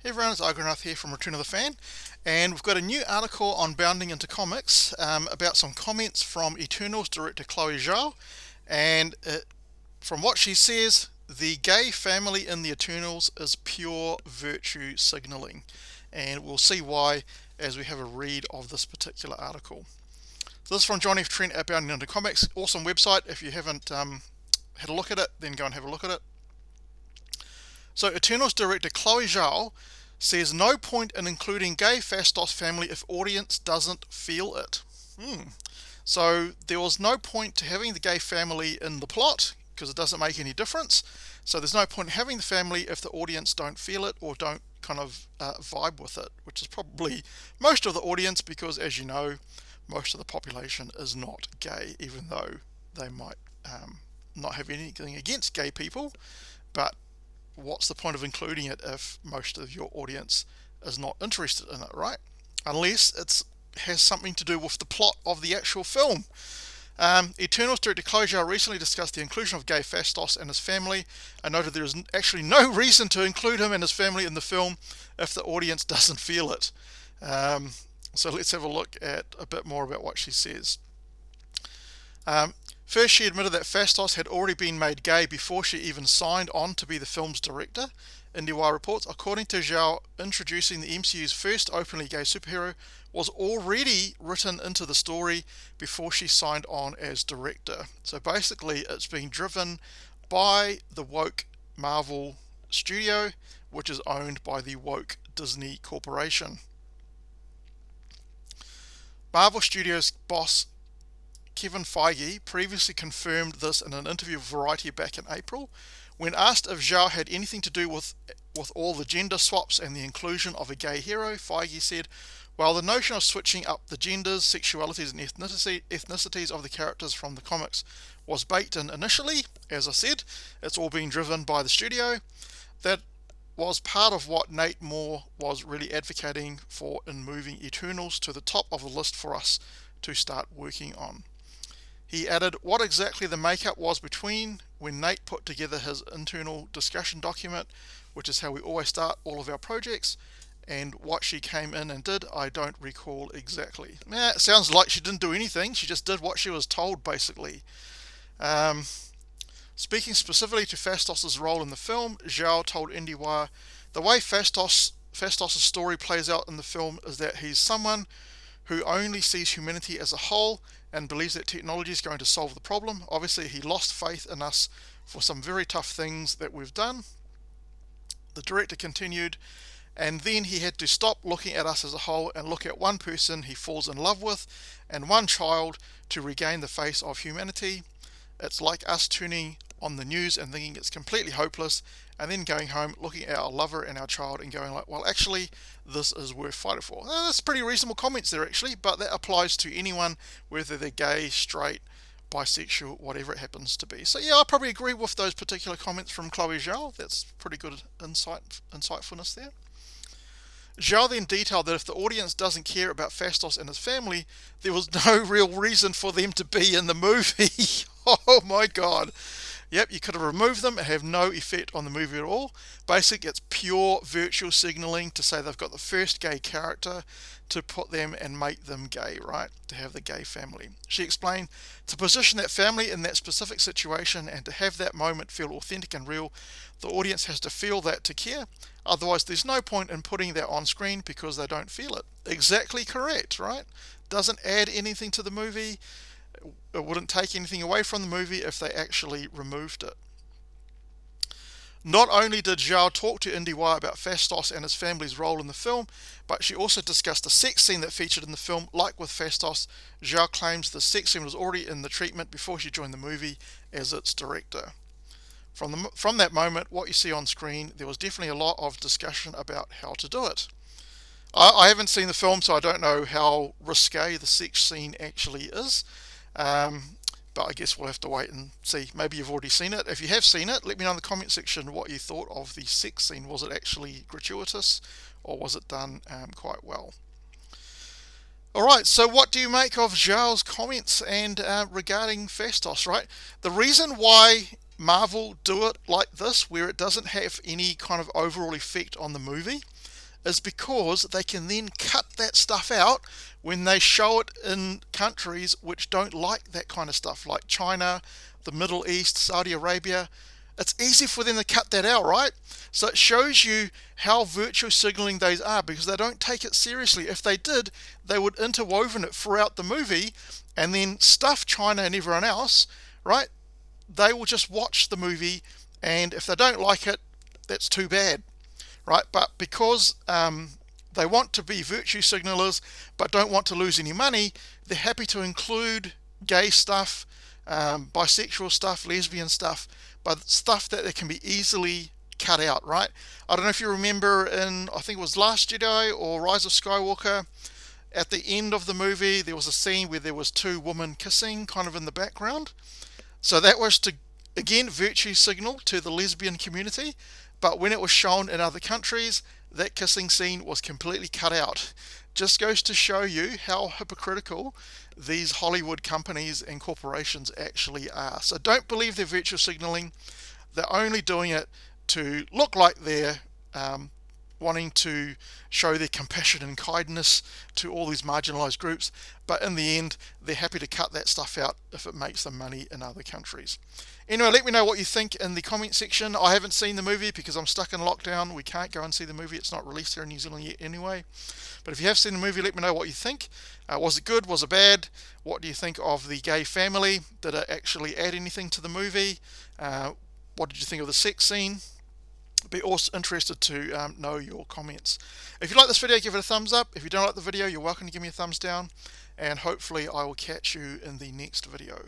Hey everyone, it's Argonath here from Return of the Fan, and we've got a new article on Bounding into Comics about some comments from Eternals director Chloe Zhao, and from what she says, the gay family in the Eternals is pure virtue signaling, and we'll see why as we have a read of this particular article. So this is from John F. Trent at Bounding into Comics, awesome website. If you haven't had a look at it, then go and have a look at it. So Eternals director Chloe Zhao says no point in including gay Phastos family if audience doesn't feel it. So there was no point to having the gay family in the plot because it doesn't make any difference. So there's no point in having the family if the audience don't feel it or don't kind of vibe with it, which is probably most of the audience because, as you know, most of the population is not gay, even though they might not have anything against gay people. But what's the point of including it if most of your audience is not interested in it, right? Unless it has something to do with the plot of the actual film. Eternals director Chloe Zhao recently discussed the inclusion of gay Phastos and his family and noted there is actually no reason to include him and his family in the film if the audience doesn't feel it. So let's have a look at a bit more about what she says. First, she admitted that Phastos had already been made gay before she even signed on to be the film's director. IndieWire reports, according to Zhao, introducing the MCU's first openly gay superhero was already written into the story before she signed on as director. So basically, it's being driven by the woke Marvel studio, which is owned by the woke Disney Corporation. Marvel Studios boss Kevin Feige previously confirmed this in an interview with Variety back in April. When asked if Zhao had anything to do with all the gender swaps and the inclusion of a gay hero, Feige said, "While the notion of switching up the genders, sexualities and ethnicities of the characters from the comics was baked in initially, as I said, it's all being driven by the studio. That was part of what Nate Moore was really advocating for in moving Eternals to the top of the list for us to start working on." He added what exactly the makeup was between when Nate put together his internal discussion document, which is how we always start all of our projects, and what she came in and did, I don't recall exactly. It sounds like she didn't do anything, she just did what she was told, basically. Speaking specifically to Phastos' role in the film, Zhao told IndieWire, the way Phastos' story plays out in the film is that he's someone who only sees humanity as a whole and believes that technology is going to solve the problem. Obviously, he lost faith in us for some very tough things that we've done. The director continued, and then he had to stop looking at us as a whole and look at one person he falls in love with and one child to regain the face of humanity. It's like us turning on the news and thinking it's completely hopeless, and then going home, looking at our lover and our child and going like, well, actually, this is worth fighting for. That's pretty reasonable comments there, actually, but that applies to anyone, whether they're gay, straight, bisexual, whatever it happens to be. So yeah, I probably agree with those particular comments from Chloe Zhao. That's pretty good insightfulness there. Zhao then detailed that if the audience doesn't care about Phastos and his family, there was no real reason for them to be in the movie. Oh my god. Yep, you could have removed them and have no effect on the movie at all. Basically, it's pure virtual signaling to say they've got the first gay character to put them and make them gay, right? To have the gay family. She explained, to position that family in that specific situation and to have that moment feel authentic and real, the audience has to feel that to care. Otherwise, there's no point in putting that on screen because they don't feel it. Exactly correct, right? Doesn't add anything to the movie. It wouldn't take anything away from the movie if they actually removed it. Not only did Zhao talk to IndieWire about Phastos and his family's role in the film, but she also discussed a sex scene that featured in the film. Like with Phastos, Zhao claims the sex scene was already in the treatment before she joined the movie as its director. From that moment, what you see on screen, there was definitely a lot of discussion about how to do it. I haven't seen the film, so I don't know how risque the sex scene actually is. But I guess we'll have to wait and see. Maybe you've already seen it. If you have seen it, let me know in the comment section what you thought of the sex scene. Was it actually gratuitous or was it done quite well? Alright, so what do you make of Zhao's comments and regarding Phastos, right? The reason why Marvel do it like this, where it doesn't have any kind of overall effect on the movie, is because they can then cut that stuff out when they show it in countries which don't like that kind of stuff, like China, the Middle East, Saudi Arabia. It's easy for them to cut that out, right? So it shows you how virtue signaling those are, because they don't take it seriously. If they did, they would interwoven it throughout the movie and then stuff China and everyone else, right? They will just watch the movie, and if they don't like it, that's too bad, right? But because they want to be virtue signalers but don't want to lose any money, they're happy to include gay stuff, bisexual stuff, lesbian stuff, but stuff that they can be easily cut out, right? I don't know if you remember in, I think it was Last Jedi or Rise of Skywalker, at the end of the movie there was a scene where there was two women kissing kind of in the background. So that was to, again, virtue signal to the lesbian community, but when it was shown in other countries, that kissing scene was completely cut out. Just goes to show you how hypocritical these Hollywood companies and corporations actually are. So don't believe they're virtue signaling. They're only doing it to look like they're wanting to show their compassion and kindness to all these marginalized groups, but in the end they're happy to cut that stuff out if it makes them money in other countries. Anyway, let me know what you think in the comment section. I haven't seen the movie because I'm stuck in lockdown. We can't go and see the movie. It's not released here in New Zealand yet anyway. But if you have seen the movie, let me know what you think. Was it good? Was it bad? What do you think of the gay family? Did it actually add anything to the movie? What did you think of the sex scene? Be also interested to know your comments. If you like this video, give it a thumbs up. If you don't like the video, you're welcome to give me a thumbs down, and hopefully I will catch you in the next video.